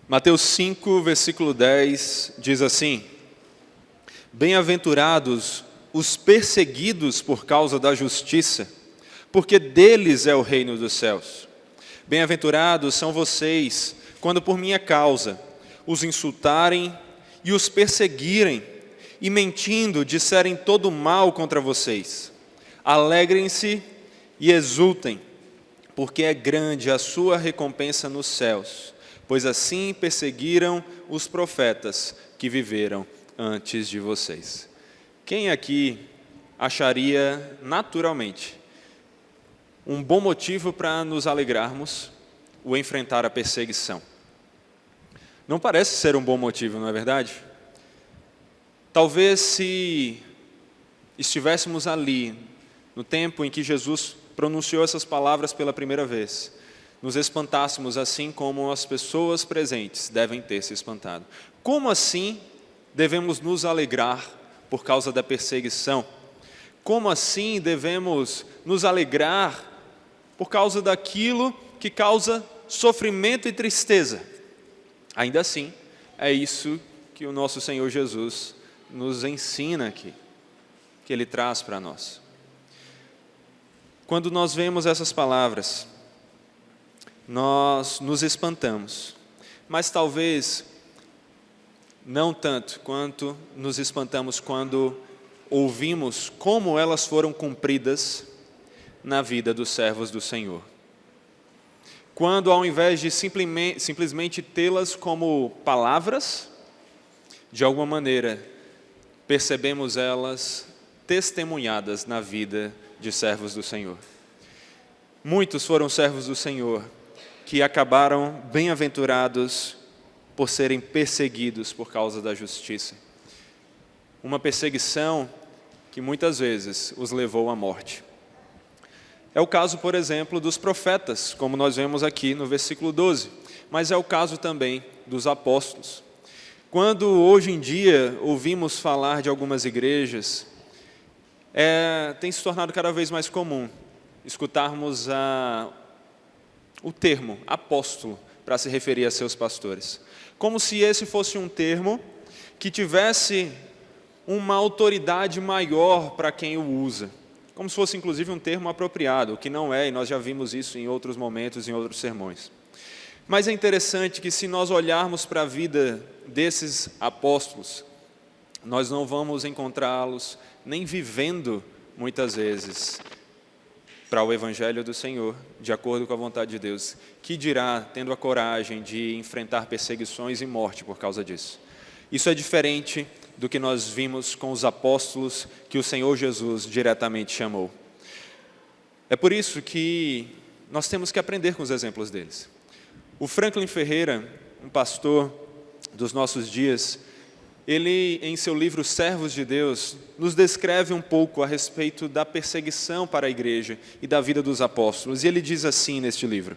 Mateus 5, versículo 10, diz assim: Bem-aventurados os perseguidos por causa da justiça, porque deles é o reino dos céus. Bem-aventurados são vocês, quando por minha causa os insultarem e os perseguirem, e mentindo disserem todo mal contra vocês. Alegrem-se e exultem, porque é grande a sua recompensa nos céus, pois assim perseguiram os profetas que viveram antes de vocês. Quem aqui acharia naturalmente um bom motivo para nos alegrarmos o enfrentar a perseguição? Não parece ser um bom motivo, não é verdade? Talvez se estivéssemos ali, no tempo em que Jesus pronunciou essas palavras pela primeira vez, nos espantássemos assim como as pessoas presentes devem ter se espantado. Como assim devemos nos alegrar por causa da perseguição? Como assim devemos nos alegrar por causa daquilo que causa sofrimento e tristeza? Ainda assim, é isso que o nosso Senhor Jesus nos ensina aqui, que Ele traz para nós. Quando nós vemos essas palavras, nós nos espantamos, mas talvez não tanto quanto nos espantamos quando ouvimos como elas foram cumpridas na vida dos servos do Senhor. Quando, ao invés de simplesmente tê-las como palavras, de alguma maneira percebemos elas testemunhadas na vida de servos do Senhor. Muitos foram servos do Senhor que acabaram bem-aventurados por serem perseguidos por causa da justiça. Uma perseguição que muitas vezes os levou à morte. É o caso, por exemplo, dos profetas, como nós vemos aqui no versículo 12, mas é o caso também dos apóstolos. Quando hoje em dia ouvimos falar de algumas igrejas, tem se tornado cada vez mais comum escutarmos o termo apóstolo para se referir a seus pastores. Como se esse fosse um termo que tivesse uma autoridade maior para quem o usa. Como se fosse inclusive um termo apropriado, o que não é, e nós já vimos isso em outros momentos, em outros sermões. Mas é interessante que se nós olharmos para a vida desses apóstolos, nós não vamos encontrá-los nem vivendo, muitas vezes, para o Evangelho do Senhor, de acordo com a vontade de Deus, que dirá tendo a coragem de enfrentar perseguições e morte por causa disso. Isso é diferente do que nós vimos com os apóstolos que o Senhor Jesus diretamente chamou. É por isso que nós temos que aprender com os exemplos deles. O Franklin Ferreira, um pastor dos nossos dias, ele, em seu livro Servos de Deus, nos descreve um pouco a respeito da perseguição para a igreja e da vida dos apóstolos. E ele diz assim neste livro: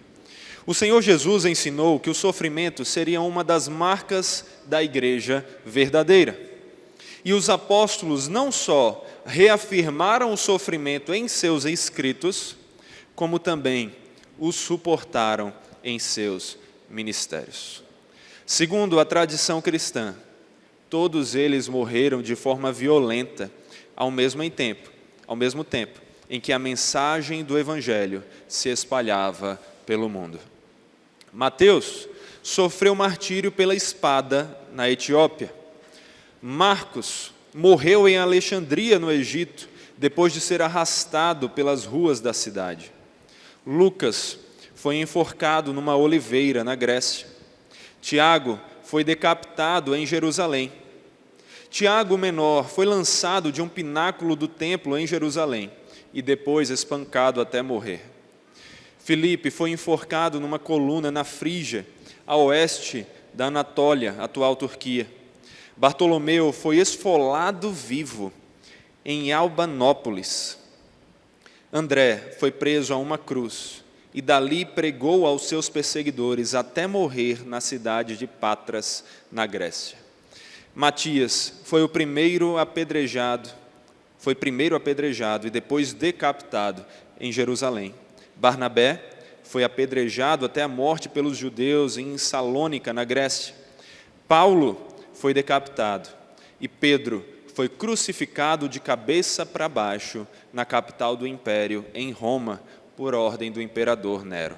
o Senhor Jesus ensinou que o sofrimento seria uma das marcas da igreja verdadeira. E os apóstolos não só reafirmaram o sofrimento em seus escritos, como também o suportaram em seus ministérios. Segundo a tradição cristã, todos eles morreram de forma violenta, ao mesmo tempo em que a mensagem do Evangelho se espalhava pelo mundo. Mateus sofreu martírio pela espada na Etiópia. Marcos morreu em Alexandria, no Egito, depois de ser arrastado pelas ruas da cidade. Lucas foi enforcado numa oliveira, na Grécia. Tiago foi decapitado em Jerusalém. Tiago menor foi lançado de um pináculo do templo em Jerusalém e depois espancado até morrer. Filipe foi enforcado numa coluna na Frígia, a oeste da Anatólia, atual Turquia. Bartolomeu foi esfolado vivo em Albanópolis. André foi preso a uma cruz e dali pregou aos seus perseguidores até morrer na cidade de Patras, na Grécia. Matias foi primeiro apedrejado e depois decapitado em Jerusalém. Barnabé foi apedrejado até a morte pelos judeus em Salônica, na Grécia. Paulo foi decapitado e Pedro foi crucificado de cabeça para baixo na capital do império, em Roma, por ordem do imperador Nero.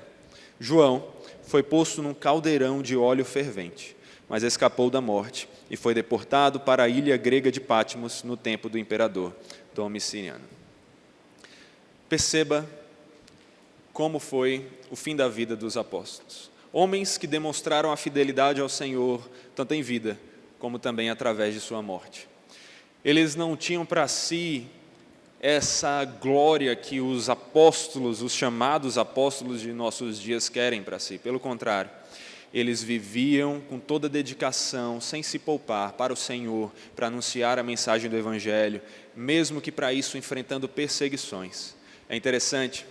João foi posto num caldeirão de óleo fervente, mas escapou da morte e foi deportado para a ilha grega de Patmos no tempo do imperador Domiciano. Perceba como foi o fim da vida dos apóstolos. Homens que demonstraram a fidelidade ao Senhor, tanto em vida, como também através de sua morte. Eles não tinham para si essa glória que os apóstolos, os chamados apóstolos de nossos dias querem para si. Pelo contrário, eles viviam com toda dedicação, sem se poupar, para o Senhor, para anunciar a mensagem do Evangelho, mesmo que para isso enfrentando perseguições. É interessante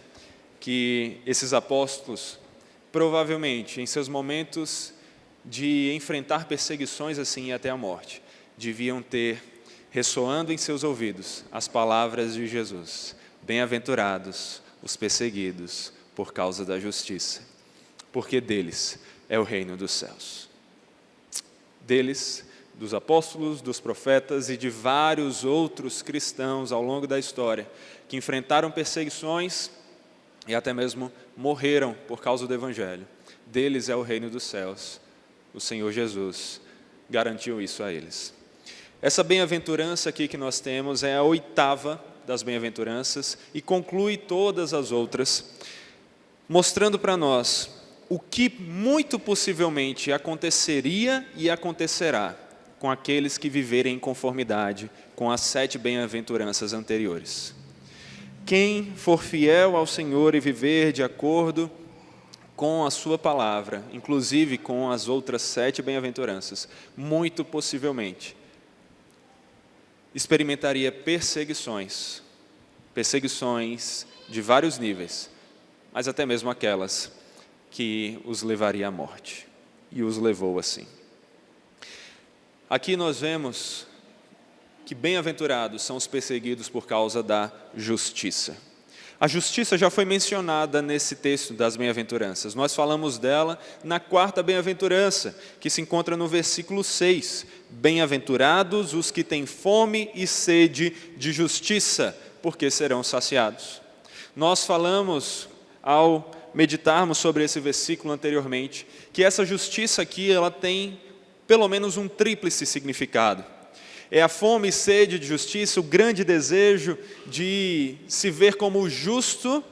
que esses apóstolos, provavelmente, em seus momentos de enfrentar perseguições assim até a morte, deviam ter ressoando em seus ouvidos as palavras de Jesus: bem-aventurados os perseguidos por causa da justiça, porque deles é o reino dos céus. Deles, dos apóstolos, dos profetas e de vários outros cristãos ao longo da história que enfrentaram perseguições e até mesmo morreram por causa do Evangelho. Deles é o reino dos céus. O Senhor Jesus garantiu isso a eles. Essa bem-aventurança aqui que nós temos é a 8ª das bem-aventuranças e conclui todas as outras, mostrando para nós o que muito possivelmente aconteceria e acontecerá com aqueles que viverem em conformidade com as 7 bem-aventuranças anteriores. Quem for fiel ao Senhor e viver de acordo com a sua palavra, inclusive com as outras 7 bem-aventuranças, muito possivelmente experimentaria perseguições de vários níveis, mas até mesmo aquelas que os levaria à morte, e os levou assim. Aqui nós vemos que bem-aventurados são os perseguidos por causa da justiça. A justiça já foi mencionada nesse texto das bem-aventuranças. Nós falamos dela na 4ª bem-aventurança, que se encontra no versículo 6. Bem-aventurados os que têm fome e sede de justiça, porque serão saciados. Nós falamos, ao meditarmos sobre esse versículo anteriormente, que essa justiça aqui ela tem pelo menos um tríplice significado. É a fome e sede de justiça, o grande desejo de se ver como justo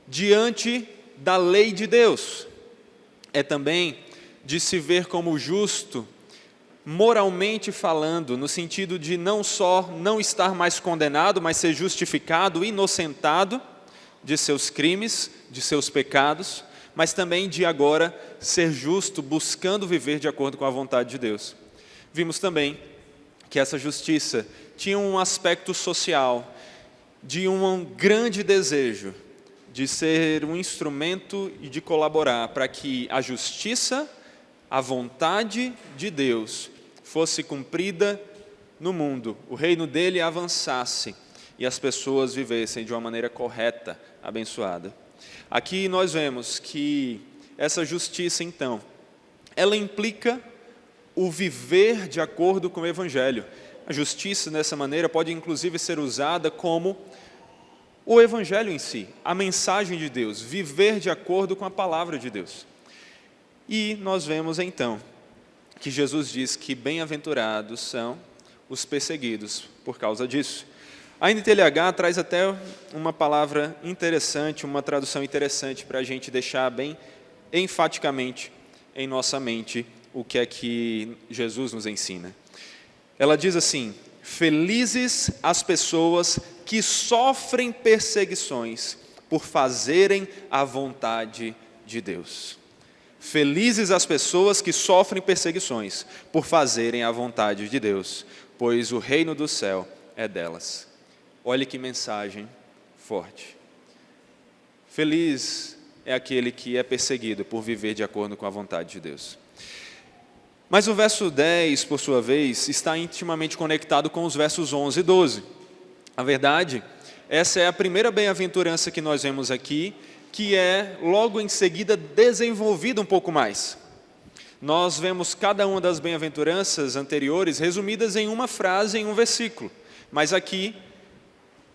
diante da lei de Deus. É também de se ver como justo moralmente falando, no sentido de não só não estar mais condenado, mas ser justificado, inocentado de seus crimes, de seus pecados, mas também de agora ser justo, buscando viver de acordo com a vontade de Deus. Vimos também que essa justiça tinha um aspecto social, de um grande desejo de ser um instrumento e de colaborar para que a justiça, a vontade de Deus, fosse cumprida no mundo, o reino dele avançasse e as pessoas vivessem de uma maneira correta, abençoada. Aqui nós vemos que essa justiça, então, ela implica o viver de acordo com o Evangelho. A justiça, dessa maneira, pode inclusive ser usada como o Evangelho em si, a mensagem de Deus, viver de acordo com a palavra de Deus. E nós vemos, então, que Jesus diz que bem-aventurados são os perseguidos por causa disso. A NTLH traz até uma palavra interessante, uma tradução interessante para a gente deixar bem enfaticamente em nossa mente o que é que Jesus nos ensina. Ela diz assim: felizes as pessoas que sofrem perseguições por fazerem a vontade de Deus. Felizes as pessoas que sofrem perseguições por fazerem a vontade de Deus, pois o reino do céu é delas. Olhe que mensagem forte. Feliz é aquele que é perseguido por viver de acordo com a vontade de Deus. Mas o verso 10, por sua vez, está intimamente conectado com os versos 11 e 12. A verdade Essa é a primeira bem-aventurança que nós vemos aqui, que é logo em seguida desenvolvida um pouco mais. Nós vemos cada uma das bem-aventuranças anteriores resumidas em uma frase, em um versículo. Mas aqui,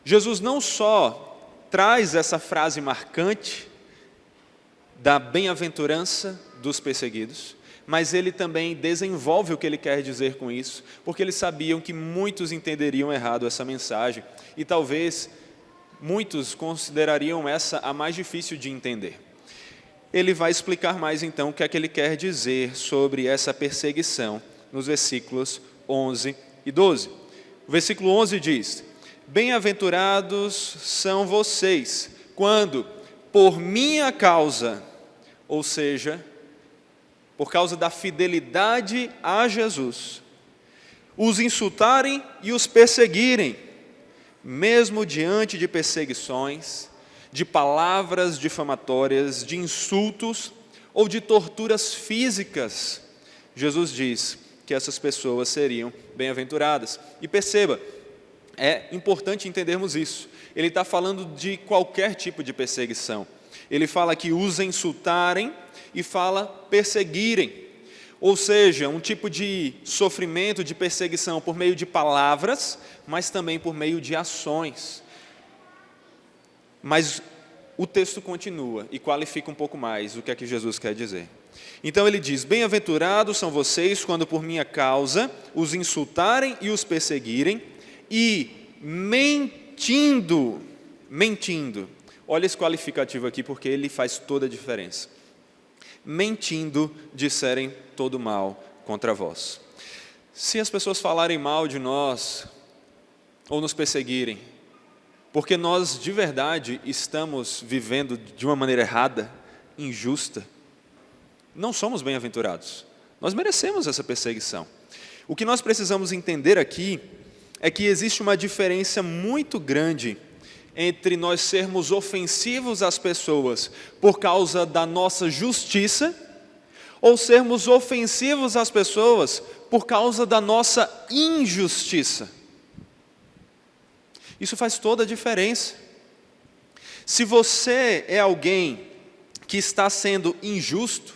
Jesus não só traz essa frase marcante da bem-aventurança dos perseguidos, mas ele também desenvolve o que ele quer dizer com isso, porque eles sabiam que muitos entenderiam errado essa mensagem, e talvez muitos considerariam essa a mais difícil de entender. Ele vai explicar mais então o que é que ele quer dizer sobre essa perseguição, nos versículos 11 e 12. O versículo 11 diz: bem-aventurados são vocês, quando, por minha causa, ou seja, por causa da fidelidade a Jesus, os insultarem e os perseguirem, mesmo diante de perseguições, de palavras difamatórias, de insultos ou de torturas físicas. Jesus diz que essas pessoas seriam bem-aventuradas. E perceba, é importante entendermos isso. Ele está falando de qualquer tipo de perseguição. Ele fala que os insultarem e fala perseguirem. Ou seja, um tipo de sofrimento, de perseguição por meio de palavras, mas também por meio de ações. Mas o texto continua e qualifica um pouco mais o que é que Jesus quer dizer. Então ele diz: bem-aventurados são vocês quando por minha causa os insultarem e os perseguirem e mentindo, olha esse qualificativo aqui porque ele faz toda a diferença. Mentindo, disserem todo mal contra vós. Se as pessoas falarem mal de nós, ou nos perseguirem, porque nós de verdade estamos vivendo de uma maneira errada, injusta, não somos bem-aventurados. Nós merecemos essa perseguição. O que nós precisamos entender aqui é que existe uma diferença muito grande entre nós sermos ofensivos às pessoas por causa da nossa justiça ou sermos ofensivos às pessoas por causa da nossa injustiça. Isso faz toda a diferença. Se você é alguém que está sendo injusto,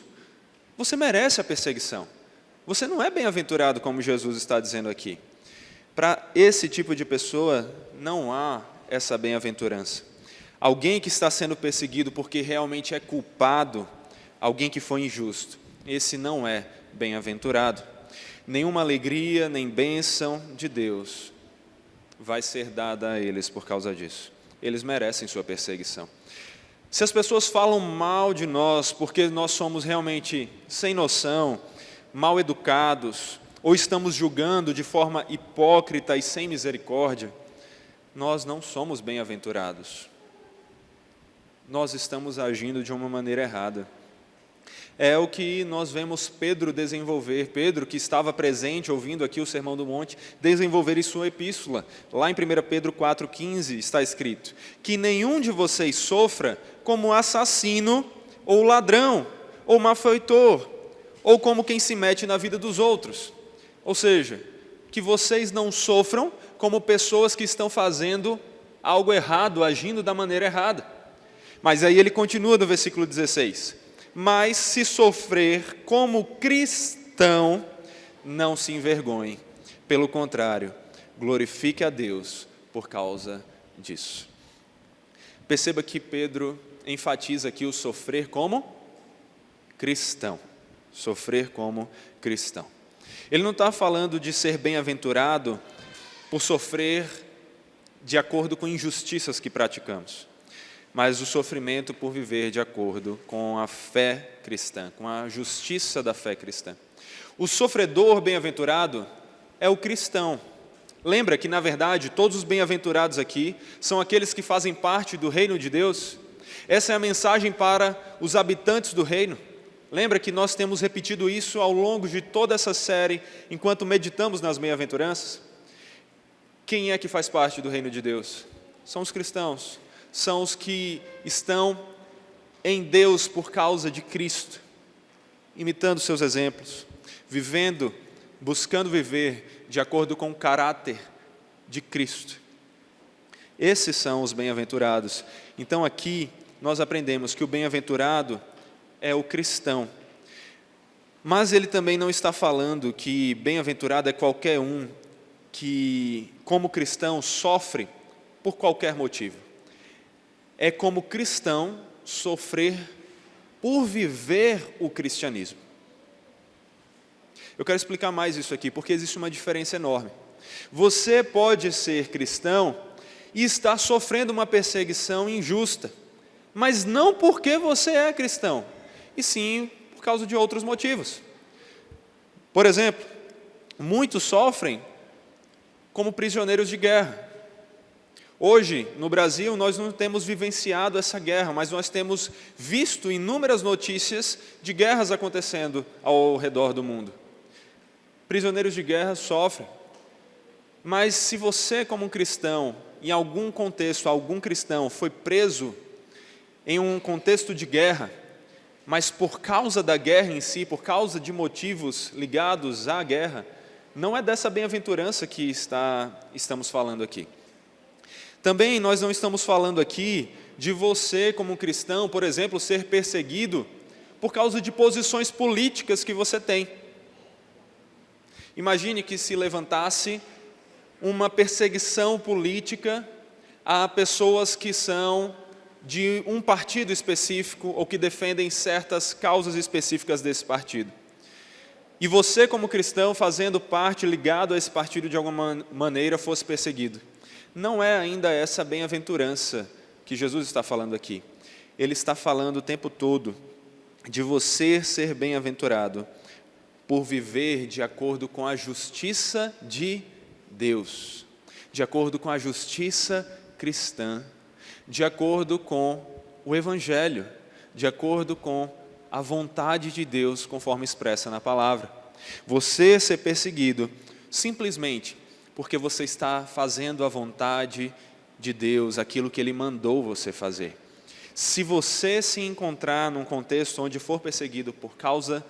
você merece a perseguição. Você não é bem-aventurado, como Jesus está dizendo aqui. Para esse tipo de pessoa, não há essa bem-aventurança. Alguém que está sendo perseguido porque realmente é culpado, alguém que foi injusto, esse não é bem-aventurado. Nenhuma alegria, nem bênção de Deus vai ser dada a eles por causa disso. Eles merecem sua perseguição. Se as pessoas falam mal de nós porque nós somos realmente sem noção, mal educados, ou estamos julgando de forma hipócrita e sem misericórdia, nós não somos bem-aventurados. Nós estamos agindo de uma maneira errada. É o que nós vemos Pedro desenvolver. Pedro, que estava presente, ouvindo aqui o Sermão do Monte, desenvolver em sua epístola. Lá em 1 Pedro 4,15 está escrito: que nenhum de vocês sofra como assassino, ou ladrão, ou malfeitor, ou como quem se mete na vida dos outros. Ou seja, que vocês não sofram como pessoas que estão fazendo algo errado, agindo da maneira errada. Mas aí ele continua no versículo 16: mas se sofrer como cristão, não se envergonhe. Pelo contrário, glorifique a Deus por causa disso. Perceba que Pedro enfatiza aqui o sofrer como cristão. Sofrer como cristão. Ele não está falando de ser bem-aventurado por sofrer de acordo com injustiças que praticamos, mas o sofrimento por viver de acordo com a fé cristã, com a justiça da fé cristã. O sofredor bem-aventurado é o cristão. Lembra que, na verdade, todos os bem-aventurados aqui são aqueles que fazem parte do reino de Deus? Essa é a mensagem para os habitantes do reino. Lembra que nós temos repetido isso ao longo de toda essa série, enquanto meditamos nas bem-aventuranças? Quem é que faz parte do reino de Deus? São os cristãos. São os que estão em Deus por causa de Cristo, imitando seus exemplos, vivendo, buscando viver de acordo com o caráter de Cristo. Esses são os bem-aventurados. Então aqui nós aprendemos que o bem-aventurado é o cristão. Mas ele também não está falando que bem-aventurado é qualquer um que, como cristão, sofre por qualquer motivo. É como cristão sofrer por viver o cristianismo. Eu quero explicar mais isso aqui, porque existe uma diferença enorme. Você pode ser cristão e estar sofrendo uma perseguição injusta, mas não porque você é cristão, e sim por causa de outros motivos. Por exemplo, muitos sofrem como prisioneiros de guerra. Hoje, no Brasil, nós não temos vivenciado essa guerra, mas nós temos visto inúmeras notícias de guerras acontecendo ao redor do mundo. Prisioneiros de guerra sofrem. Mas se você, como um cristão, em algum contexto, algum cristão foi preso em um contexto de guerra, mas por causa da guerra em si, por causa de motivos ligados à guerra, não é dessa bem-aventurança que estamos falando aqui. Também nós não estamos falando aqui de você, como um cristão, por exemplo, ser perseguido por causa de posições políticas que você tem. Imagine que se levantasse uma perseguição política a pessoas que são de um partido específico ou que defendem certas causas específicas desse partido. E você, como cristão, fazendo parte, ligado a esse partido de alguma maneira, fosse perseguido. Não é ainda essa bem-aventurança que Jesus está falando aqui. Ele está falando o tempo todo de você ser bem-aventurado por viver de acordo com a justiça de Deus, de acordo com a justiça cristã, de acordo com o Evangelho, de acordo com a vontade de Deus, conforme expressa na palavra. Você ser perseguido simplesmente porque você está fazendo a vontade de Deus, aquilo que Ele mandou você fazer. Se você se encontrar num contexto onde for perseguido por causa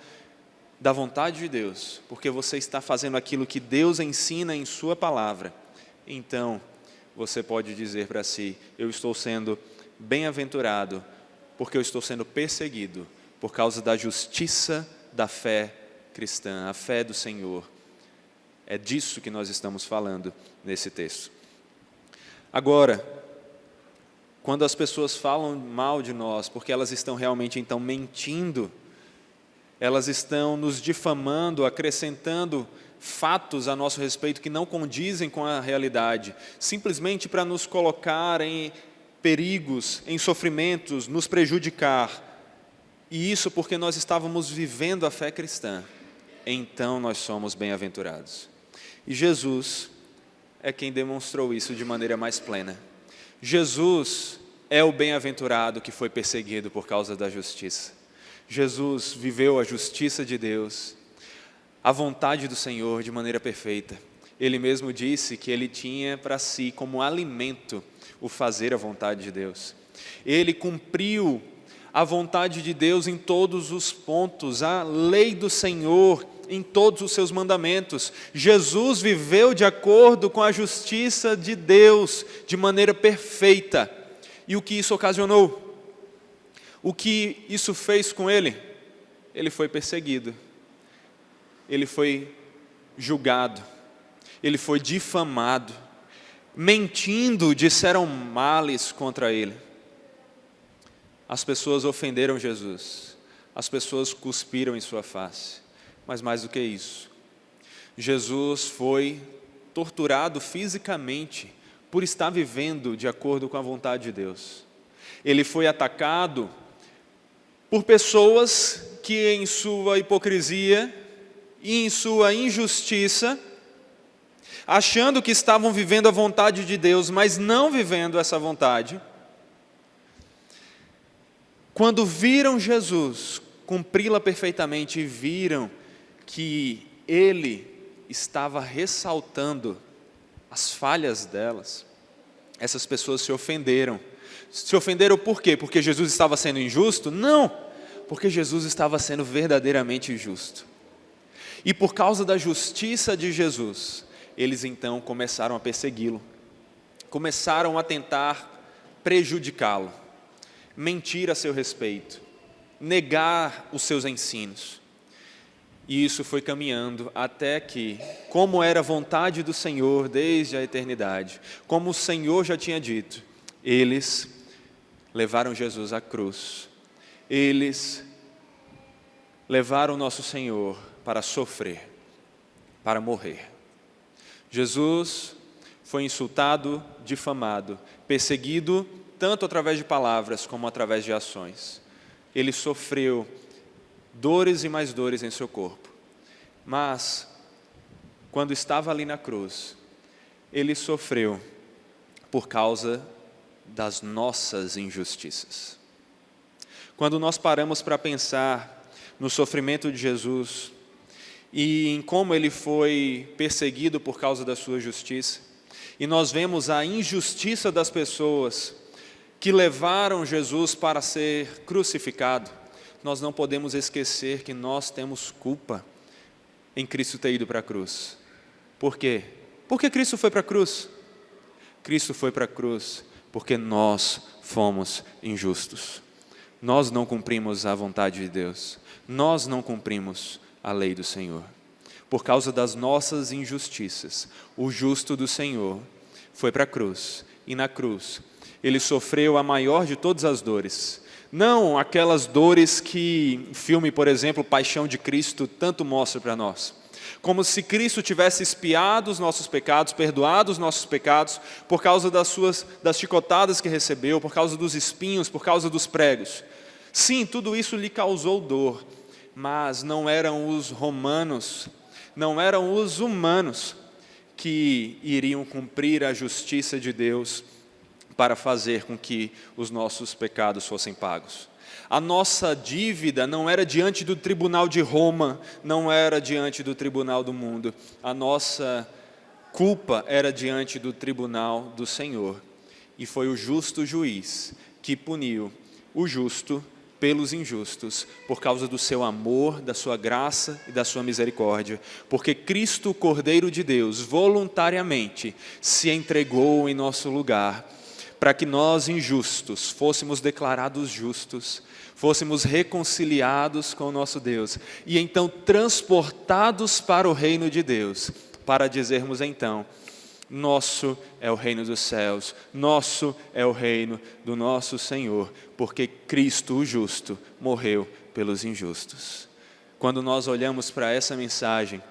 da vontade de Deus, porque você está fazendo aquilo que Deus ensina em sua palavra, então você pode dizer para si: eu estou sendo bem-aventurado, porque eu estou sendo perseguido por causa da justiça da fé cristã, a fé do Senhor. É disso que nós estamos falando nesse texto. Agora, quando as pessoas falam mal de nós, porque elas estão realmente então mentindo, elas estão nos difamando, acrescentando fatos a nosso respeito que não condizem com a realidade, simplesmente para nos colocar em perigos, em sofrimentos, nos prejudicar. E isso porque nós estávamos vivendo a fé cristã. Então nós somos bem-aventurados. E Jesus é quem demonstrou isso de maneira mais plena. Jesus é o bem-aventurado que foi perseguido por causa da justiça. Jesus viveu a justiça de Deus, a vontade do Senhor de maneira perfeita. Ele mesmo disse que ele tinha para si como alimento o fazer a vontade de Deus. Ele cumpriu a vontade de Deus em todos os pontos, a lei do Senhor em todos os seus mandamentos. Jesus viveu de acordo com a justiça de Deus de maneira perfeita. E o que isso ocasionou? O que isso fez com ele? Ele foi perseguido, ele foi julgado, ele foi difamado, mentindo, disseram males contra ele. As pessoas ofenderam Jesus, as pessoas cuspiram em sua face, mas mais do que isso, Jesus foi torturado fisicamente por estar vivendo de acordo com a vontade de Deus. Ele foi atacado por pessoas que em sua hipocrisia e em sua injustiça, achando que estavam vivendo a vontade de Deus, mas não vivendo essa vontade, quando viram Jesus cumpri-la perfeitamente e viram que Ele estava ressaltando as falhas delas, essas pessoas se ofenderam. Se ofenderam por quê? Porque Jesus estava sendo injusto? Não, porque Jesus estava sendo verdadeiramente justo. E por causa da justiça de Jesus, eles então começaram a persegui-lo. começaram a tentar prejudicá-lo, mentir a seu respeito, negar os seus ensinos. E isso foi caminhando até que, como era a vontade do Senhor desde a eternidade, como o Senhor já tinha dito, eles levaram Jesus à cruz. Eles levaram o nosso Senhor para sofrer, para morrer. Jesus foi insultado, difamado, perseguido, tanto através de palavras como através de ações. Ele sofreu dores e mais dores em seu corpo. Mas, quando estava ali na cruz, ele sofreu por causa das nossas injustiças. Quando nós paramos para pensar no sofrimento de Jesus e em como ele foi perseguido por causa da sua justiça, e nós vemos a injustiça das pessoas que levaram Jesus para ser crucificado, nós não podemos esquecer que nós temos culpa em Cristo ter ido para a cruz. Por quê? Por que Cristo foi para a cruz? Cristo foi para a cruz porque nós fomos injustos. Nós não cumprimos a vontade de Deus. Nós não cumprimos a lei do Senhor. Por causa das nossas injustiças, o justo do Senhor foi para a cruz. E na cruz, ele sofreu a maior de todas as dores. Não aquelas dores que o filme, por exemplo, Paixão de Cristo, tanto mostra para nós. Como se Cristo tivesse expiado os nossos pecados, perdoado os nossos pecados, por causa das chicotadas que recebeu, por causa dos espinhos, por causa dos pregos. Sim, tudo isso lhe causou dor, mas não eram os romanos, não eram os humanos que iriam cumprir a justiça de Deus para fazer com que os nossos pecados fossem pagos. A nossa dívida não era diante do tribunal de Roma, não era diante do tribunal do mundo. A nossa culpa era diante do tribunal do Senhor. E foi o justo juiz que puniu o justo pelos injustos, por causa do seu amor, da sua graça e da sua misericórdia. Porque Cristo, o Cordeiro de Deus, voluntariamente se entregou em nosso lugar, para que nós injustos fôssemos declarados justos, fôssemos reconciliados com o nosso Deus, e então transportados para o reino de Deus, para dizermos então, nosso é o reino dos céus, nosso é o reino do nosso Senhor, porque Cristo, o justo, morreu pelos injustos. Quando nós olhamos para essa mensagem,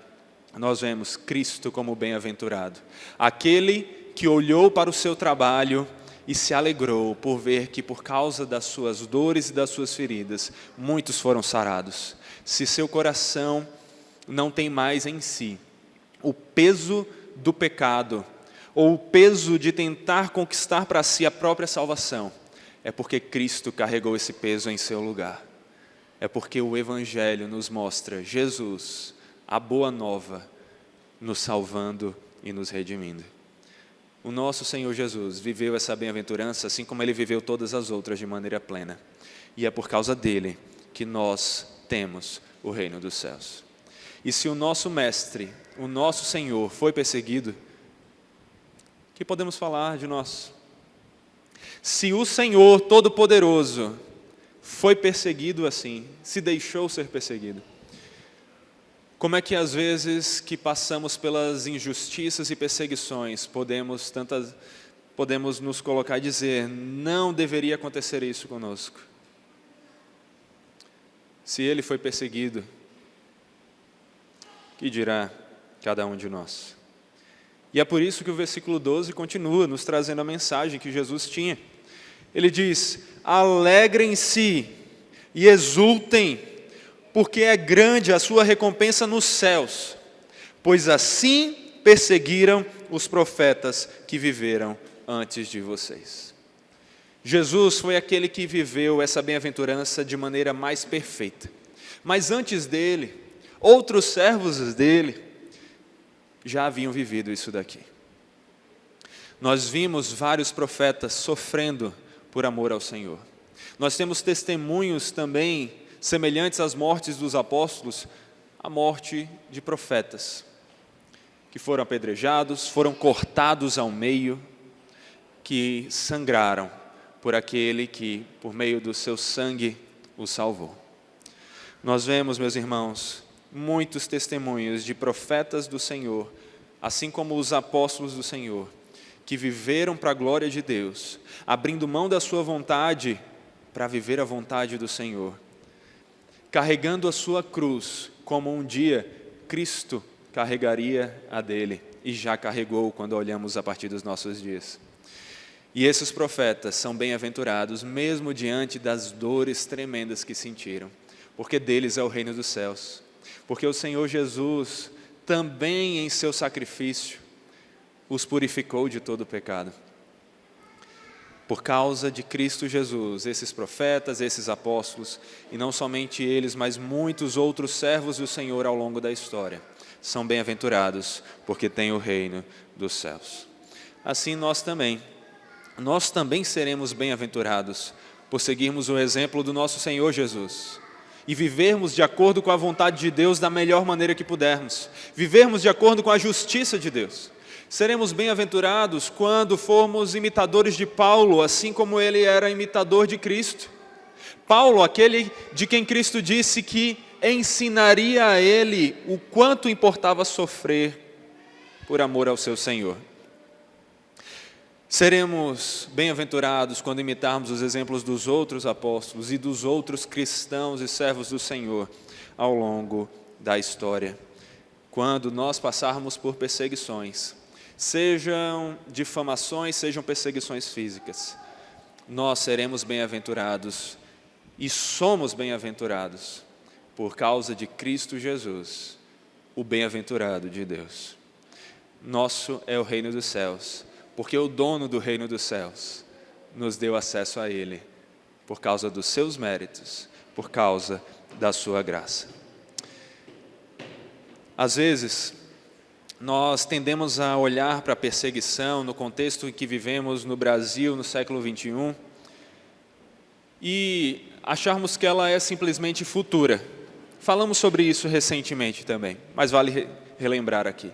nós vemos Cristo como bem-aventurado, aquele que olhou para o seu trabalho e se alegrou por ver que por causa das suas dores e das suas feridas, muitos foram sarados. Se seu coração não tem mais em si o peso do pecado, ou o peso de tentar conquistar para si a própria salvação, é porque Cristo carregou esse peso em seu lugar. É porque o Evangelho nos mostra Jesus, a boa nova, nos salvando e nos redimindo. O nosso Senhor Jesus viveu essa bem-aventurança assim como Ele viveu todas as outras de maneira plena. E é por causa dele que nós temos o reino dos céus. E se o nosso Mestre, o nosso Senhor foi perseguido, o que podemos falar de nós? Se o Senhor Todo-Poderoso foi perseguido assim, se deixou ser perseguido, como é que às vezes que passamos pelas injustiças e perseguições, podemos nos colocar e dizer, não deveria acontecer isso conosco? Se ele foi perseguido, que dirá cada um de nós? E é por isso que o versículo 12 continua nos trazendo a mensagem que Jesus tinha. Ele diz, alegrem-se e exultem, porque é grande a sua recompensa nos céus, pois assim perseguiram os profetas que viveram antes de vocês. Jesus foi aquele que viveu essa bem-aventurança de maneira mais perfeita. Mas antes dele, outros servos dele já haviam vivido isso daqui. Nós vimos vários profetas sofrendo por amor ao Senhor. Nós temos testemunhos também semelhantes às mortes dos apóstolos, a morte de profetas, que foram apedrejados, foram cortados ao meio, que sangraram por aquele que, por meio do seu sangue, os salvou. Nós vemos, meus irmãos, muitos testemunhos de profetas do Senhor, assim como os apóstolos do Senhor, que viveram para a glória de Deus, abrindo mão da sua vontade para viver a vontade do Senhor, carregando a sua cruz, como um dia Cristo carregaria a dele, e já carregou quando olhamos a partir dos nossos dias. E esses profetas são bem-aventurados, mesmo diante das dores tremendas que sentiram, porque deles é o reino dos céus, porque o Senhor Jesus, também em seu sacrifício, os purificou de todo o pecado. Por causa de Cristo Jesus, esses profetas, esses apóstolos, e não somente eles, mas muitos outros servos do Senhor ao longo da história, são bem-aventurados, porque têm o reino dos céus. Assim nós também seremos bem-aventurados, por seguirmos o exemplo do nosso Senhor Jesus, e vivermos de acordo com a vontade de Deus da melhor maneira que pudermos, vivermos de acordo com a justiça de Deus. Seremos bem-aventurados quando formos imitadores de Paulo, assim como ele era imitador de Cristo. Paulo, aquele de quem Cristo disse que ensinaria a ele o quanto importava sofrer por amor ao seu Senhor. Seremos bem-aventurados quando imitarmos os exemplos dos outros apóstolos e dos outros cristãos e servos do Senhor ao longo da história. Quando nós passarmos por perseguições, sejam difamações, sejam perseguições físicas, nós seremos bem-aventurados e somos bem-aventurados por causa de Cristo Jesus, o bem-aventurado de Deus. Nosso é o reino dos céus, porque o dono do reino dos céus nos deu acesso a ele, por causa dos seus méritos, por causa da sua graça. Às vezes, nós tendemos a olhar para a perseguição no contexto em que vivemos no Brasil, no século 21, e acharmos que ela é simplesmente futura. Falamos sobre isso recentemente também, mas vale relembrar aqui.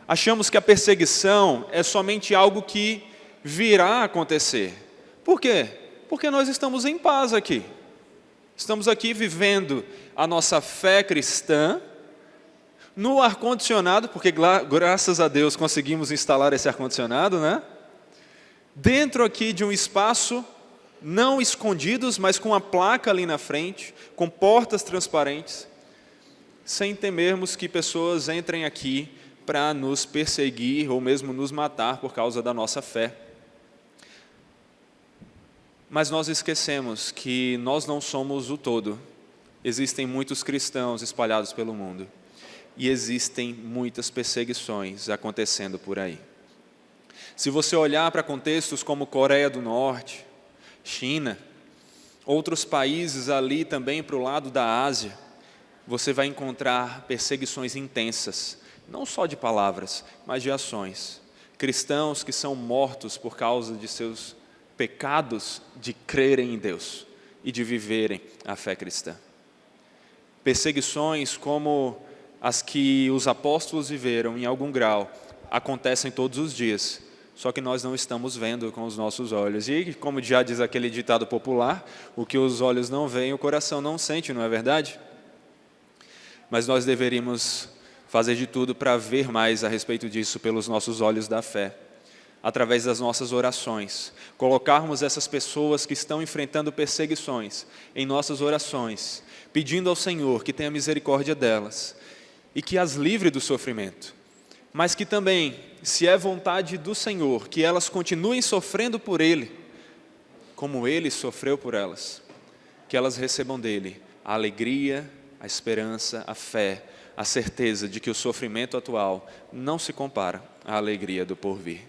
Achamos que a perseguição é somente algo que virá a acontecer. Por quê? Porque nós estamos em paz aqui. Estamos aqui vivendo a nossa fé cristã no ar-condicionado, porque graças a Deus conseguimos instalar esse ar-condicionado, né? Dentro aqui de um espaço, não escondidos, mas com uma placa ali na frente, com portas transparentes, sem temermos que pessoas entrem aqui para nos perseguir ou mesmo nos matar por causa da nossa fé. Mas nós esquecemos que nós não somos o todo. Existem muitos cristãos espalhados pelo mundo e existem muitas perseguições acontecendo por aí. Se você olhar para contextos como Coreia do Norte, China, outros países ali também para o lado da Ásia, você vai encontrar perseguições intensas, não só de palavras, mas de ações. Cristãos que são mortos por causa de seus pecados de crerem em Deus e de viverem a fé cristã. Perseguições como as que os apóstolos viveram em algum grau, acontecem todos os dias, só que nós não estamos vendo com os nossos olhos. E como já diz aquele ditado popular, o que os olhos não veem, o coração não sente, não é verdade? Mas nós deveríamos fazer de tudo para ver mais a respeito disso pelos nossos olhos da fé, através das nossas orações, colocarmos essas pessoas que estão enfrentando perseguições em nossas orações, pedindo ao Senhor que tenha misericórdia delas e que as livre do sofrimento, mas que também, se é vontade do Senhor, que elas continuem sofrendo por Ele, como Ele sofreu por elas, que elas recebam dEle a alegria, a esperança, a fé, a certeza de que o sofrimento atual não se compara à alegria do porvir.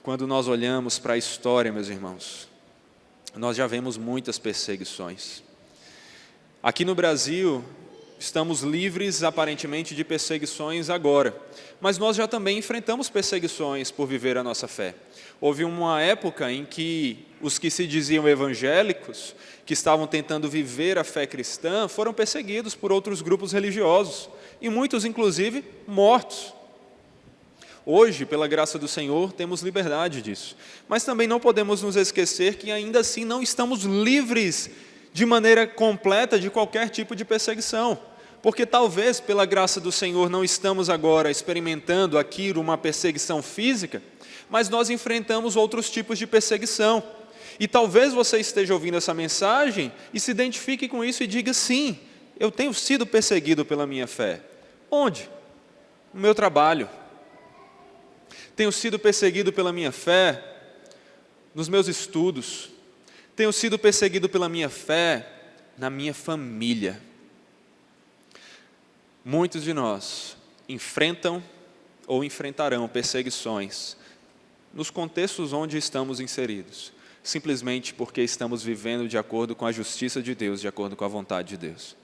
Quando nós olhamos para a história, meus irmãos, nós já vemos muitas perseguições. Aqui no Brasil, estamos livres aparentemente de perseguições agora, mas nós já também enfrentamos perseguições por viver a nossa fé. Houve uma época em que os que se diziam evangélicos, que estavam tentando viver a fé cristã, foram perseguidos por outros grupos religiosos, e muitos, inclusive, mortos. Hoje, pela graça do Senhor, temos liberdade disso. Mas também não podemos nos esquecer que ainda assim não estamos livres de maneira completa de qualquer tipo de perseguição. Porque talvez, pela graça do Senhor, não estamos agora experimentando aqui uma perseguição física, mas nós enfrentamos outros tipos de perseguição. E talvez você esteja ouvindo essa mensagem e se identifique com isso e diga: sim, eu tenho sido perseguido pela minha fé. Onde? No meu trabalho. Tenho sido perseguido pela minha fé nos meus estudos. Tenho sido perseguido pela minha fé na minha família. Muitos de nós enfrentam ou enfrentarão perseguições nos contextos onde estamos inseridos, simplesmente porque estamos vivendo de acordo com a justiça de Deus, de acordo com a vontade de Deus.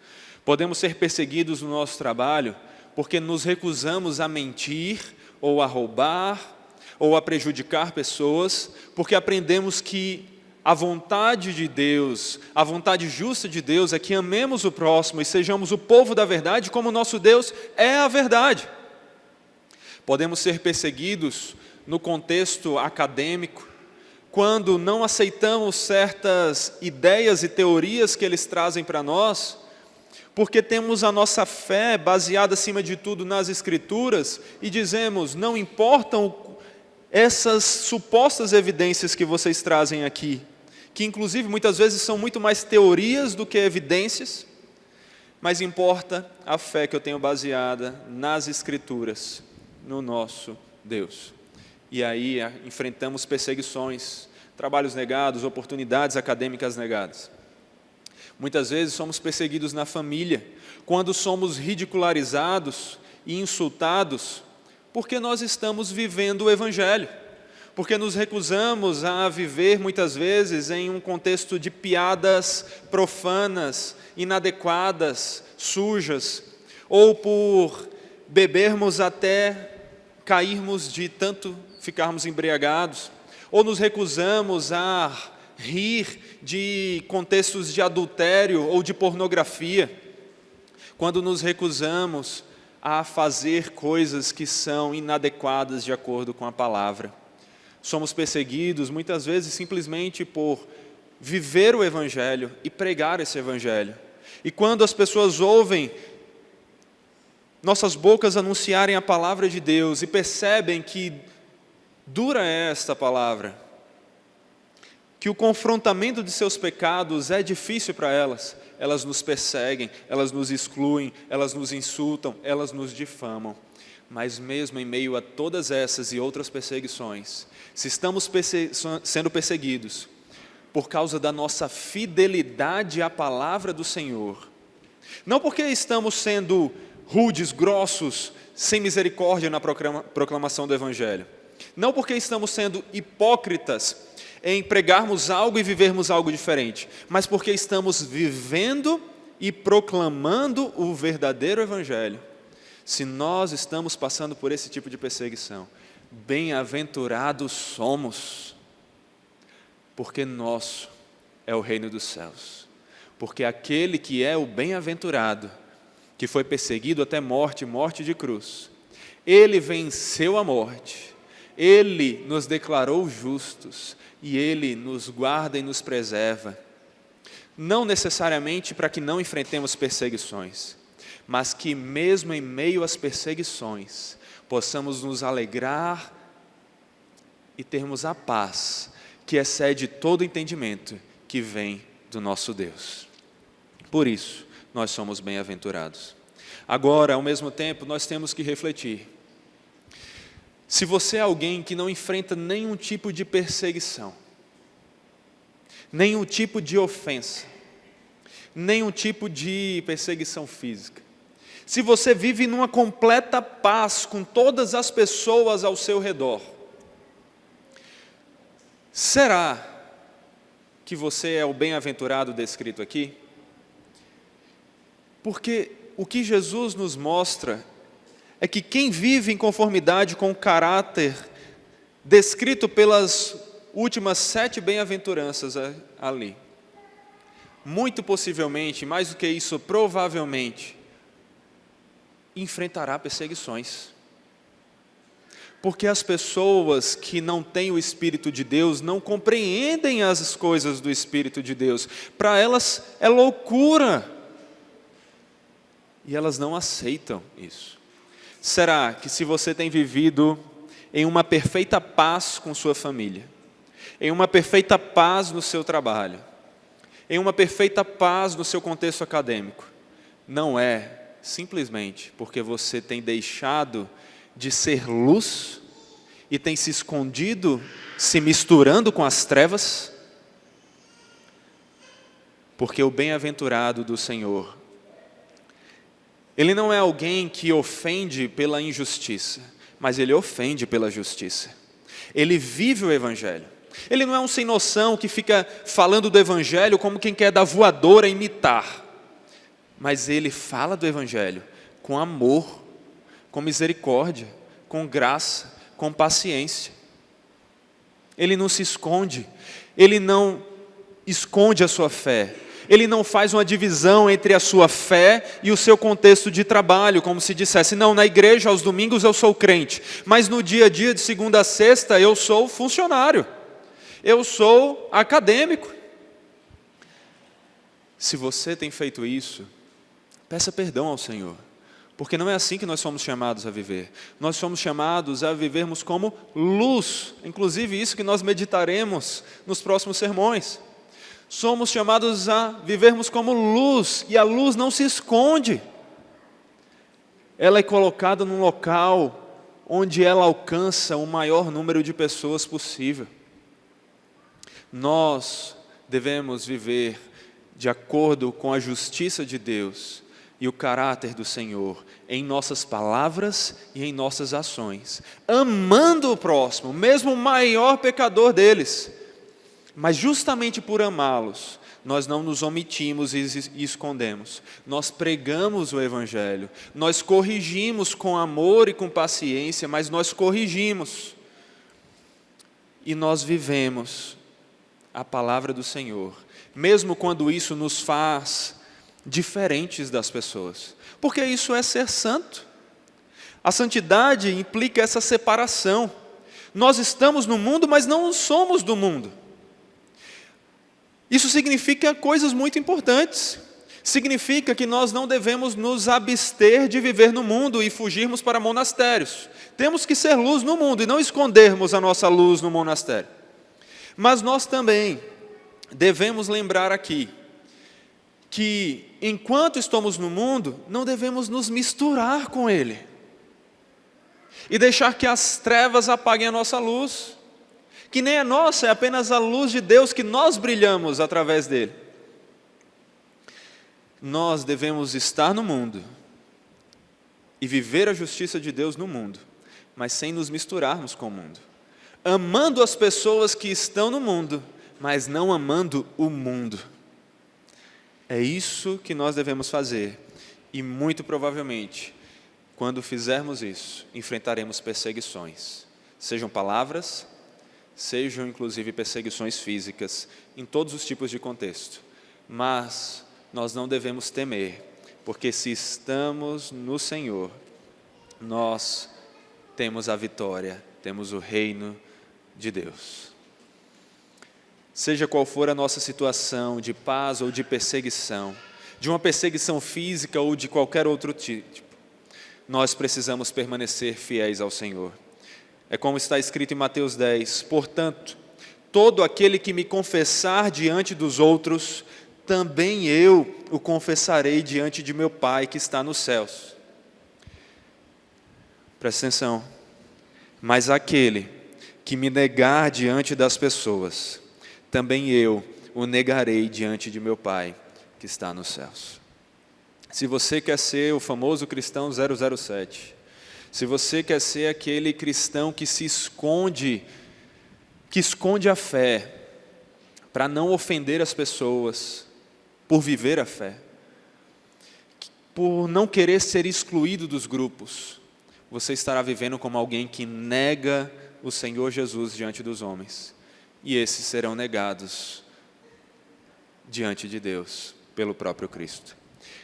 Podemos ser perseguidos no nosso trabalho porque nos recusamos a mentir, ou a roubar, ou a prejudicar pessoas, porque aprendemos que a vontade de Deus, a vontade justa de Deus é que amemos o próximo e sejamos o povo da verdade, como o nosso Deus é a verdade. Podemos ser perseguidos no contexto acadêmico, quando não aceitamos certas ideias e teorias que eles trazem para nós, porque temos a nossa fé baseada acima de tudo nas Escrituras e dizemos: não importam essas supostas evidências que vocês trazem aqui, que inclusive muitas vezes são muito mais teorias do que evidências, mas importa a fé que eu tenho baseada nas Escrituras, no nosso Deus. E aí enfrentamos perseguições, trabalhos negados, oportunidades acadêmicas negadas. Muitas vezes somos perseguidos na família, quando somos ridicularizados e insultados, porque nós estamos vivendo o Evangelho, porque nos recusamos a viver muitas vezes em um contexto de piadas profanas, inadequadas, sujas, ou por bebermos até cairmos de tanto ficarmos embriagados, ou nos recusamos a rir de contextos de adultério ou de pornografia, quando nos recusamos a fazer coisas que são inadequadas de acordo com a palavra. Somos perseguidos muitas vezes simplesmente por viver o Evangelho e pregar esse Evangelho. E quando as pessoas ouvem nossas bocas anunciarem a palavra de Deus e percebem que dura é esta palavra, que o confrontamento de seus pecados é difícil para elas, elas nos perseguem, elas nos excluem, elas nos insultam, elas nos difamam. Mas mesmo em meio a todas essas e outras perseguições, se estamos sendo perseguidos por causa da nossa fidelidade à palavra do Senhor, não porque estamos sendo rudes, grossos, sem misericórdia na proclamação do Evangelho, não porque estamos sendo hipócritas em pregarmos algo e vivermos algo diferente, mas porque estamos vivendo e proclamando o verdadeiro Evangelho. Se nós estamos passando por esse tipo de perseguição, bem-aventurados somos, porque nosso é o reino dos céus. Porque aquele que é o bem-aventurado, que foi perseguido até morte, morte de cruz, ele venceu a morte, ele nos declarou justos, e Ele nos guarda e nos preserva, não necessariamente para que não enfrentemos perseguições, mas que mesmo em meio às perseguições, possamos nos alegrar e termos a paz, que excede todo entendimento, que vem do nosso Deus. Por isso, nós somos bem-aventurados. Agora, ao mesmo tempo, nós temos que refletir. Se você é alguém que não enfrenta nenhum tipo de perseguição, nenhum tipo de ofensa, nenhum tipo de perseguição física, se você vive numa completa paz com todas as pessoas ao seu redor, será que você é o bem-aventurado descrito aqui? Porque o que Jesus nos mostra é que quem vive em conformidade com o caráter descrito pelas últimas 7 bem-aventuranças ali, muito possivelmente, mais do que isso, provavelmente, enfrentará perseguições. Porque as pessoas que não têm o Espírito de Deus não compreendem as coisas do Espírito de Deus. Para elas é loucura. E elas não aceitam isso. Será que se você tem vivido em uma perfeita paz com sua família, em uma perfeita paz no seu trabalho, em uma perfeita paz no seu contexto acadêmico, não é simplesmente porque você tem deixado de ser luz e tem se escondido, se misturando com as trevas? Porque o bem-aventurado do Senhor, ele não é alguém que ofende pela injustiça, mas ele ofende pela justiça. Ele vive o Evangelho. Ele não é um sem noção que fica falando do Evangelho como quem quer dar voadora e imitar. Mas ele fala do Evangelho com amor, com misericórdia, com graça, com paciência. Ele não se esconde, ele não esconde a sua fé. Ele não faz uma divisão entre a sua fé e o seu contexto de trabalho, como se dissesse, não, na igreja aos domingos eu sou crente, mas no dia a dia de segunda a sexta eu sou funcionário, eu sou acadêmico. Se você tem feito isso, peça perdão ao Senhor, porque não é assim que nós somos chamados a viver. Nós somos chamados a vivermos como luz, inclusive isso que nós meditaremos nos próximos sermões. Somos chamados a vivermos como luz, e a luz não se esconde. Ela é colocada num local onde ela alcança o maior número de pessoas possível. Nós devemos viver de acordo com a justiça de Deus e o caráter do Senhor em nossas palavras e em nossas ações, amando o próximo, mesmo o maior pecador deles. Mas justamente por amá-los, nós não nos omitimos e escondemos. Nós pregamos o Evangelho, nós corrigimos com amor e com paciência, mas nós corrigimos. E nós vivemos a palavra do Senhor, mesmo quando isso nos faz diferentes das pessoas. Porque isso é ser santo. A santidade implica essa separação. Nós estamos no mundo, mas não somos do mundo. Isso significa coisas muito importantes. Significa que nós não devemos nos abster de viver no mundo e fugirmos para monastérios. Temos que ser luz no mundo e não escondermos a nossa luz no monastério. Mas nós também devemos lembrar aqui que enquanto estamos no mundo, não devemos nos misturar com ele e deixar que as trevas apaguem a nossa luz, que nem é nossa, é apenas a luz de Deus que nós brilhamos através dele. Nós devemos estar no mundo e viver a justiça de Deus no mundo, mas sem nos misturarmos com o mundo, amando as pessoas que estão no mundo, mas não amando o mundo. É isso que nós devemos fazer, e muito provavelmente, quando fizermos isso, enfrentaremos perseguições, sejam palavras, sejam inclusive perseguições físicas, em todos os tipos de contexto. Mas nós não devemos temer, porque se estamos no Senhor, nós temos a vitória, temos o reino de Deus. Seja qual for a nossa situação de paz ou de perseguição, de uma perseguição física ou de qualquer outro tipo, nós precisamos permanecer fiéis ao Senhor. É como está escrito em Mateus 10, portanto, todo aquele que me confessar diante dos outros, também eu o confessarei diante de meu Pai que está nos céus. Presta atenção. Mas aquele que me negar diante das pessoas, também eu o negarei diante de meu Pai que está nos céus. Se você quer ser o famoso cristão 007, se você quer ser aquele cristão que se esconde, que esconde a fé, para não ofender as pessoas, por viver a fé, por não querer ser excluído dos grupos, você estará vivendo como alguém que nega o Senhor Jesus diante dos homens. E esses serão negados diante de Deus, pelo próprio Cristo.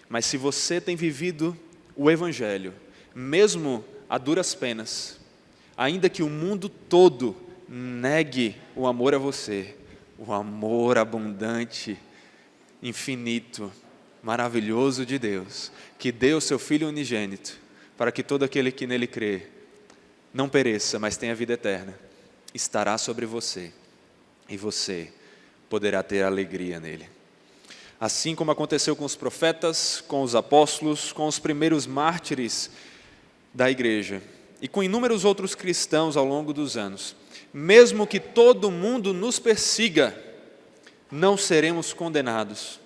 Mas se você tem vivido o Evangelho, mesmo a duras penas, ainda que o mundo todo negue o amor a você, o amor abundante, infinito, maravilhoso de Deus, que deu o seu Filho unigênito, para que todo aquele que nele crê não pereça, mas tenha vida eterna, estará sobre você, e você poderá ter alegria nele. Assim como aconteceu com os profetas, com os apóstolos, com os primeiros mártires da igreja, e com inúmeros outros cristãos ao longo dos anos, mesmo que todo mundo nos persiga, não seremos condenados,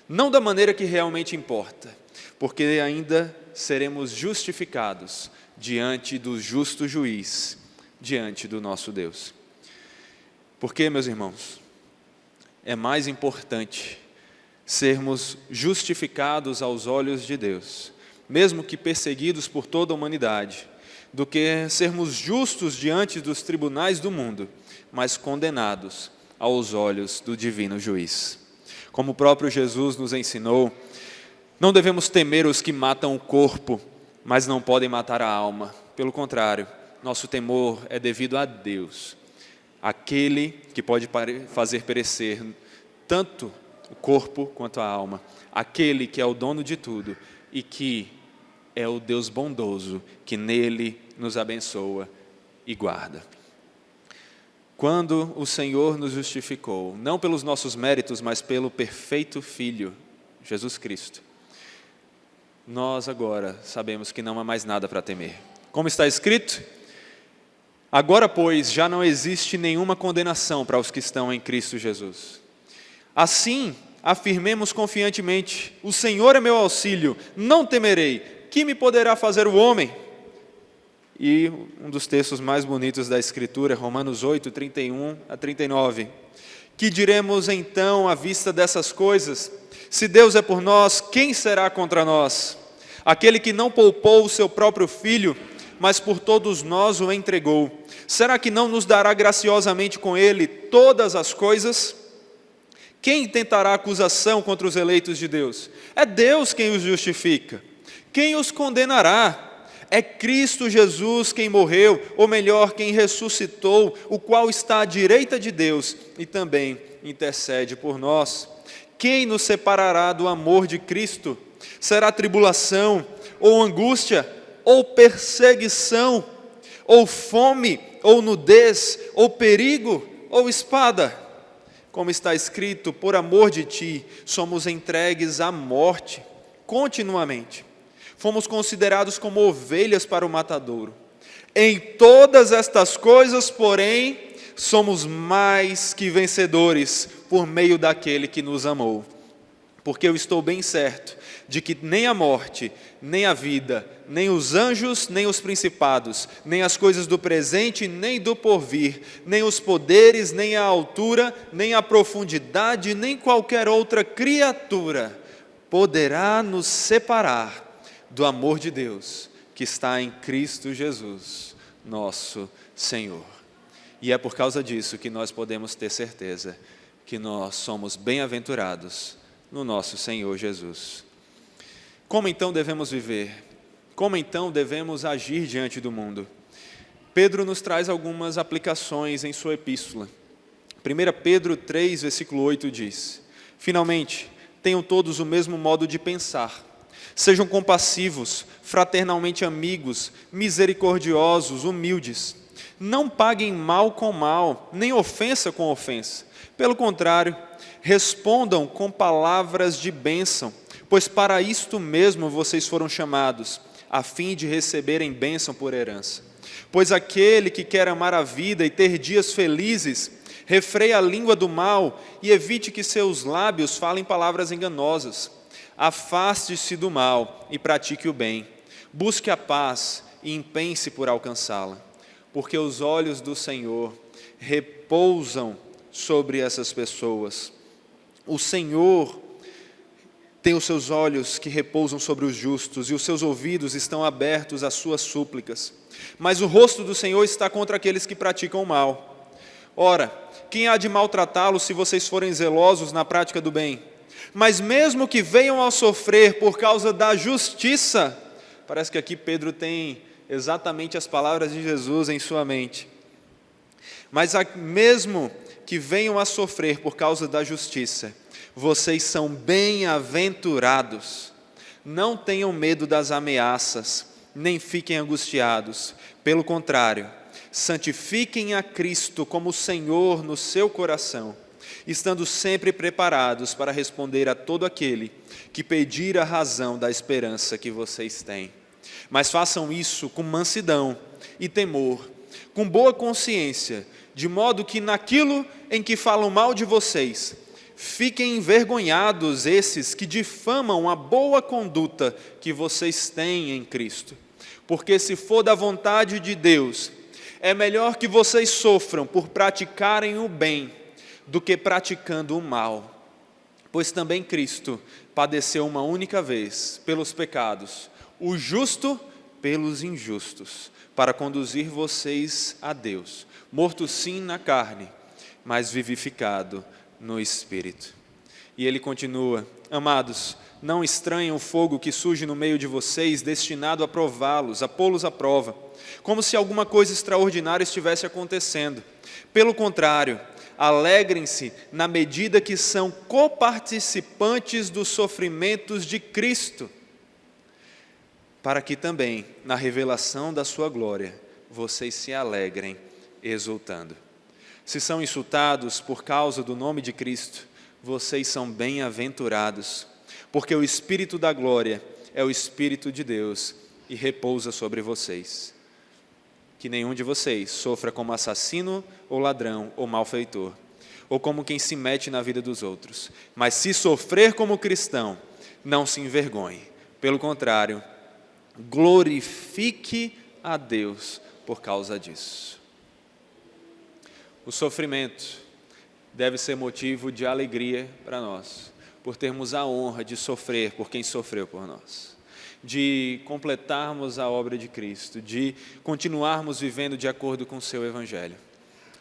não da maneira que realmente importa, porque ainda seremos justificados diante do justo juiz, diante do nosso Deus. Porque, meus irmãos, é mais importante sermos justificados aos olhos de Deus, mesmo que perseguidos por toda a humanidade, do que sermos justos diante dos tribunais do mundo, mas condenados aos olhos do divino juiz. Como o próprio Jesus nos ensinou, não devemos temer os que matam o corpo, mas não podem matar a alma. Pelo contrário, nosso temor é devido a Deus, aquele que pode fazer perecer tanto o corpo quanto a alma, aquele que é o dono de tudo e que é o Deus bondoso que nele nos abençoa e guarda. Quando o Senhor nos justificou, não pelos nossos méritos, mas pelo perfeito Filho, Jesus Cristo, nós agora sabemos que não há mais nada para temer. Como está escrito? Agora, pois, já não existe nenhuma condenação para os que estão em Cristo Jesus. Assim, afirmemos confiantemente: o Senhor é meu auxílio, não temerei. Que me poderá fazer o homem? E um dos textos mais bonitos da Escritura, Romanos 8, 31 a 39. Que diremos então à vista dessas coisas? Se Deus é por nós, quem será contra nós? Aquele que não poupou o seu próprio Filho, mas por todos nós o entregou, será que não nos dará graciosamente com ele todas as coisas? Quem tentará acusação contra os eleitos de Deus? É Deus quem os justifica. Quem os condenará? É Cristo Jesus quem morreu, ou melhor, quem ressuscitou, o qual está à direita de Deus e também intercede por nós. Quem nos separará do amor de Cristo? Será tribulação, ou angústia, ou perseguição, ou fome, ou nudez, ou perigo, ou espada? Como está escrito, por amor de ti, somos entregues à morte continuamente. Fomos considerados como ovelhas para o matadouro. Em todas estas coisas, porém, somos mais que vencedores por meio daquele que nos amou. Porque eu estou bem certo de que nem a morte, nem a vida, nem os anjos, nem os principados, nem as coisas do presente, nem do porvir, nem os poderes, nem a altura, nem a profundidade, nem qualquer outra criatura poderá nos separar do amor de Deus que está em Cristo Jesus, nosso Senhor. E é por causa disso que nós podemos ter certeza que nós somos bem-aventurados no nosso Senhor Jesus. Como então devemos viver? Como então devemos agir diante do mundo? Pedro nos traz algumas aplicações em sua epístola. 1 Pedro 3, versículo 8 diz: finalmente, tenham todos o mesmo modo de pensar. Sejam compassivos, fraternalmente amigos, misericordiosos, humildes. Não paguem mal com mal, nem ofensa com ofensa. Pelo contrário, respondam com palavras de bênção, pois para isto mesmo vocês foram chamados, a fim de receberem bênção por herança. Pois aquele que quer amar a vida e ter dias felizes, refreie a língua do mal e evite que seus lábios falem palavras enganosas. Afaste-se do mal e pratique o bem. Busque a paz e empenhe-se por alcançá-la. Porque os olhos do Senhor repousam sobre essas pessoas. O Senhor tem os seus olhos que repousam sobre os justos e os seus ouvidos estão abertos às suas súplicas. Mas o rosto do Senhor está contra aqueles que praticam o mal. Ora, quem há de maltratá-los se vocês forem zelosos na prática do bem? Mas mesmo que venham a sofrer por causa da justiça, parece que aqui Pedro tem exatamente as palavras de Jesus em sua mente. Mas mesmo que venham a sofrer por causa da justiça, vocês são bem-aventurados. Não tenham medo das ameaças, nem fiquem angustiados. Pelo contrário, santifiquem a Cristo como Senhor no seu coração, estando sempre preparados para responder a todo aquele que pedir a razão da esperança que vocês têm. Mas façam isso com mansidão e temor, com boa consciência, de modo que naquilo em que falam mal de vocês, fiquem envergonhados esses que difamam a boa conduta que vocês têm em Cristo. Porque se for da vontade de Deus, é melhor que vocês sofram por praticarem o bem do que praticando o mal. Pois também Cristo padeceu uma única vez pelos pecados, o justo pelos injustos, para conduzir vocês a Deus, morto sim na carne, mas vivificado no Espírito. E ele continua: amados, não estranhem o fogo que surge no meio de vocês, destinado a prová-los, a pô-los à prova, como se alguma coisa extraordinária estivesse acontecendo. Pelo contrário, alegrem-se na medida que são coparticipantes dos sofrimentos de Cristo, para que também, na revelação da sua glória, vocês se alegrem exultando. Se são insultados por causa do nome de Cristo, vocês são bem-aventurados, porque o Espírito da glória é o Espírito de Deus e repousa sobre vocês. Que nenhum de vocês sofra como assassino ou ladrão ou malfeitor, ou como quem se mete na vida dos outros. Mas se sofrer como cristão, não se envergonhe. Pelo contrário, glorifique a Deus por causa disso. O sofrimento deve ser motivo de alegria para nós, por termos a honra de sofrer por quem sofreu por nós, de completarmos a obra de Cristo, de continuarmos vivendo de acordo com o seu Evangelho.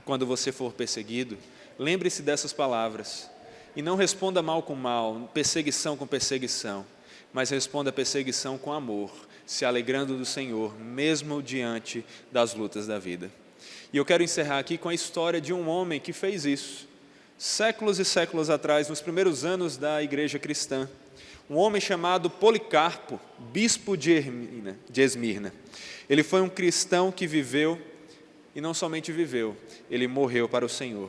Quando você for perseguido, lembre-se dessas palavras e não responda mal com mal, perseguição com perseguição, mas responda a perseguição com amor, se alegrando do Senhor, mesmo diante das lutas da vida. E eu quero encerrar aqui com a história de um homem que fez isso, séculos e séculos atrás, nos primeiros anos da igreja cristã. Um homem chamado Policarpo, bispo de Esmirna. Ele foi um cristão que viveu, e não somente viveu, ele morreu para o Senhor.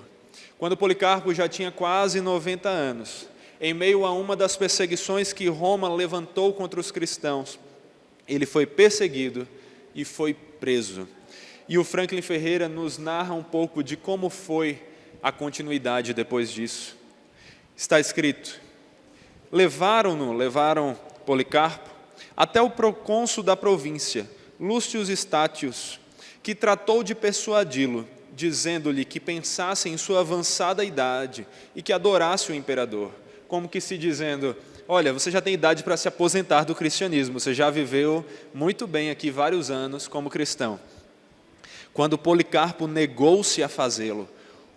Quando Policarpo já tinha quase 90 anos, em meio a uma das perseguições que Roma levantou contra os cristãos, ele foi perseguido e foi preso. E o Franklin Ferreira nos narra um pouco de como foi a continuidade depois disso. Está escrito: levaram Policarpo até o procônsul da província, Lúcio Estátios, que tratou de persuadi-lo, dizendo-lhe que pensasse em sua avançada idade e que adorasse o imperador, como que se dizendo: olha, você já tem idade para se aposentar do cristianismo, você já viveu muito bem aqui vários anos como cristão. Quando Policarpo negou-se a fazê-lo,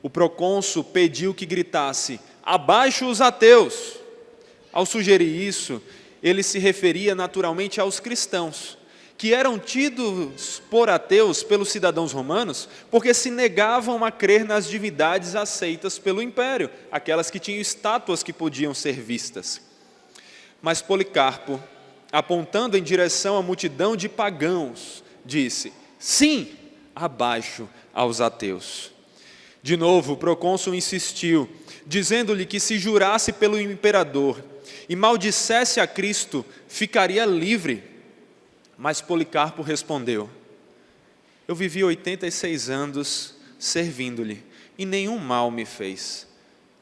o procônsul pediu que gritasse: abaixo os ateus! Ao sugerir isso, ele se referia naturalmente aos cristãos, que eram tidos por ateus pelos cidadãos romanos, porque se negavam a crer nas divindades aceitas pelo império, aquelas que tinham estátuas que podiam ser vistas. Mas Policarpo, apontando em direção à multidão de pagãos, disse: sim, abaixo aos ateus. De novo, o procônsul insistiu, dizendo-lhe que se jurasse pelo imperador e maldissesse a Cristo, ficaria livre. Mas Policarpo respondeu: eu vivi 86 anos servindo-lhe e nenhum mal me fez.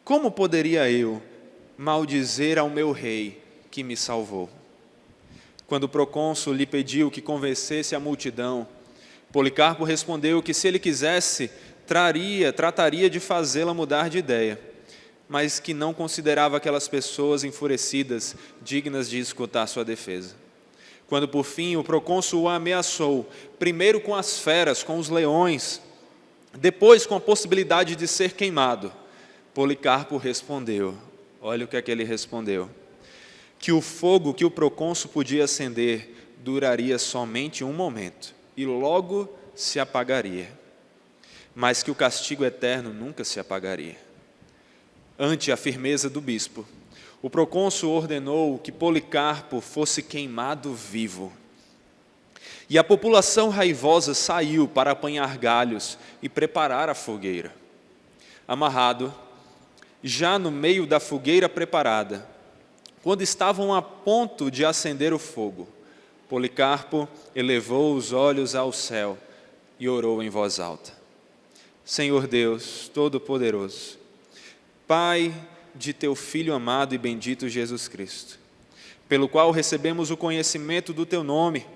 Como poderia eu maldizer ao meu rei que me salvou? Quando o procônsul lhe pediu que convencesse a multidão, Policarpo respondeu que se ele quisesse, trataria de fazê-la mudar de ideia, mas que não considerava aquelas pessoas enfurecidas dignas de escutar sua defesa. Quando por fim o procônsul o ameaçou, primeiro com as feras, com os leões, depois com a possibilidade de ser queimado, Policarpo respondeu, olha o que é que ele respondeu: que o fogo que o procônsul podia acender duraria somente um momento, e logo se apagaria, mas que o castigo eterno nunca se apagaria. Ante a firmeza do bispo, o procônsul ordenou que Policarpo fosse queimado vivo. E a população raivosa saiu para apanhar galhos e preparar a fogueira. Amarrado, já no meio da fogueira preparada, quando estavam a ponto de acender o fogo, Policarpo elevou os olhos ao céu e orou em voz alta: Senhor Deus Todo-Poderoso, Pai de teu Filho amado e bendito Jesus Cristo, pelo qual recebemos o conhecimento do teu nome,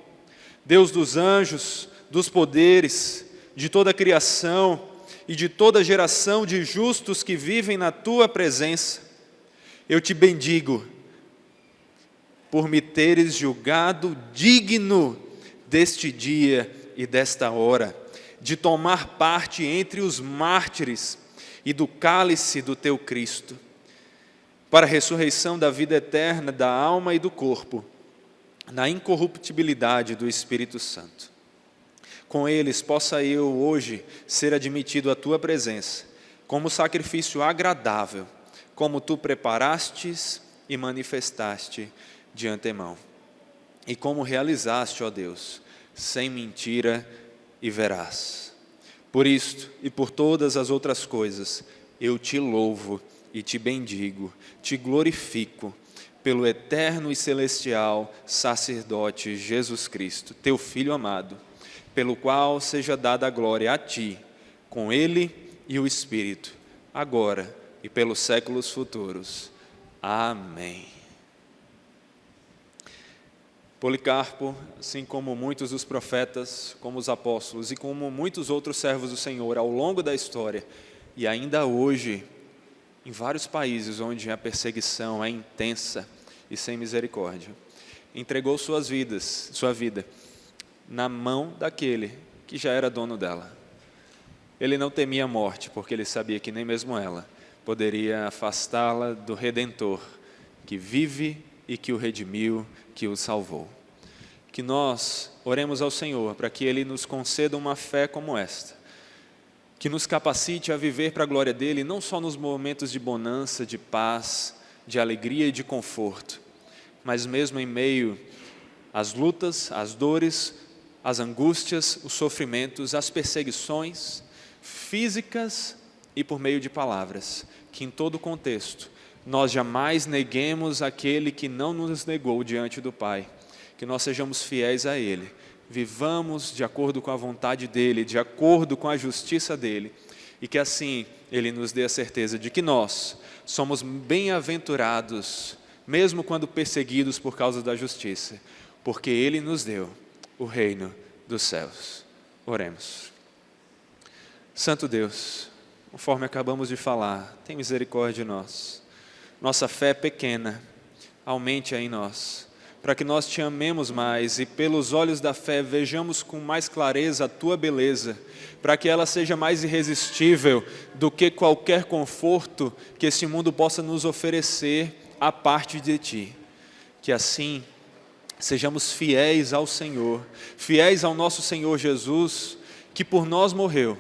Deus dos anjos, dos poderes, de toda a criação e de toda geração de justos que vivem na tua presença, eu te bendigo por me teres julgado digno deste dia e desta hora, de tomar parte entre os mártires e do cálice do teu Cristo, para a ressurreição da vida eterna da alma e do corpo, na incorruptibilidade do Espírito Santo. Com eles possa eu hoje ser admitido à tua presença, como sacrifício agradável, como tu preparastes e manifestaste de antemão, e como realizaste, ó Deus, sem mentira e veraz. Por isto e por todas as outras coisas, eu te louvo e te bendigo, te glorifico, pelo eterno e celestial sacerdote Jesus Cristo, teu Filho amado, pelo qual seja dada a glória a ti, com ele e o Espírito, agora e pelos séculos futuros. Amém. Policarpo, assim como muitos dos profetas, como os apóstolos e como muitos outros servos do Senhor ao longo da história, e ainda hoje, em vários países onde a perseguição é intensa e sem misericórdia, entregou sua vida na mão daquele que já era dono dela. Ele não temia a morte, porque ele sabia que nem mesmo ela poderia afastá-la do Redentor, que vive e que o redimiu, que o salvou. Que nós oremos ao Senhor para que Ele nos conceda uma fé como esta, que nos capacite a viver para a glória dEle, não só nos momentos de bonança, de paz, de alegria e de conforto, mas mesmo em meio às lutas, às dores, às angústias, os sofrimentos, as perseguições físicas e por meio de palavras, que em todo contexto nós jamais neguemos aquele que não nos negou diante do Pai, que nós sejamos fiéis a Ele, vivamos de acordo com a vontade dEle, de acordo com a justiça dEle, e que assim Ele nos dê a certeza de que nós somos bem-aventurados, mesmo quando perseguidos por causa da justiça, porque Ele nos deu o reino dos céus. Oremos. Santo Deus, conforme acabamos de falar, tem misericórdia de nós. Nossa fé é pequena, aumente em nós, para que nós te amemos mais e pelos olhos da fé vejamos com mais clareza a tua beleza, para que ela seja mais irresistível do que qualquer conforto que esse mundo possa nos oferecer à parte de ti. Que assim sejamos fiéis ao Senhor, fiéis ao nosso Senhor Jesus, que por nós morreu,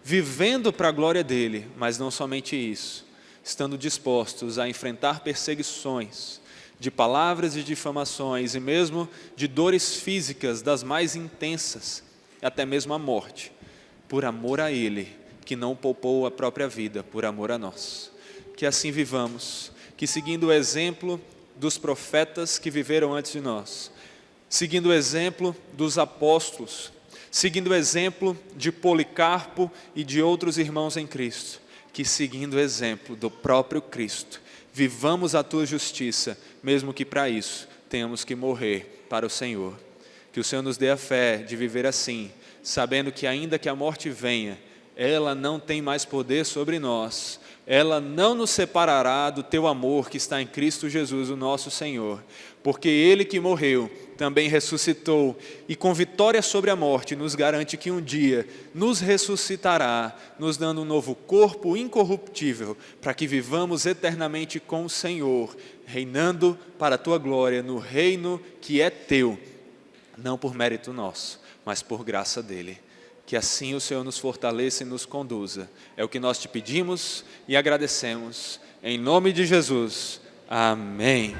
vivendo para a glória dele, mas não somente isso, estando dispostos a enfrentar perseguições, de palavras e difamações, e mesmo de dores físicas das mais intensas, até mesmo a morte, por amor a Ele, que não poupou a própria vida, por amor a nós. Que assim vivamos, que seguindo o exemplo dos profetas que viveram antes de nós, seguindo o exemplo dos apóstolos, seguindo o exemplo de Policarpo e de outros irmãos em Cristo, que seguindo o exemplo do próprio Cristo, vivamos a tua justiça, mesmo que para isso tenhamos que morrer para o Senhor. Que o Senhor nos dê a fé de viver assim, sabendo que ainda que a morte venha, ela não tem mais poder sobre nós, ela não nos separará do teu amor que está em Cristo Jesus, o nosso Senhor, porque Ele que morreu também ressuscitou e com vitória sobre a morte nos garante que um dia nos ressuscitará, nos dando um novo corpo incorruptível, para que vivamos eternamente com o Senhor, reinando para a tua glória no reino que é teu, não por mérito nosso, mas por graça dEle. Que assim o Senhor nos fortaleça e nos conduza. É o que nós te pedimos e agradecemos. Em nome de Jesus. Amém.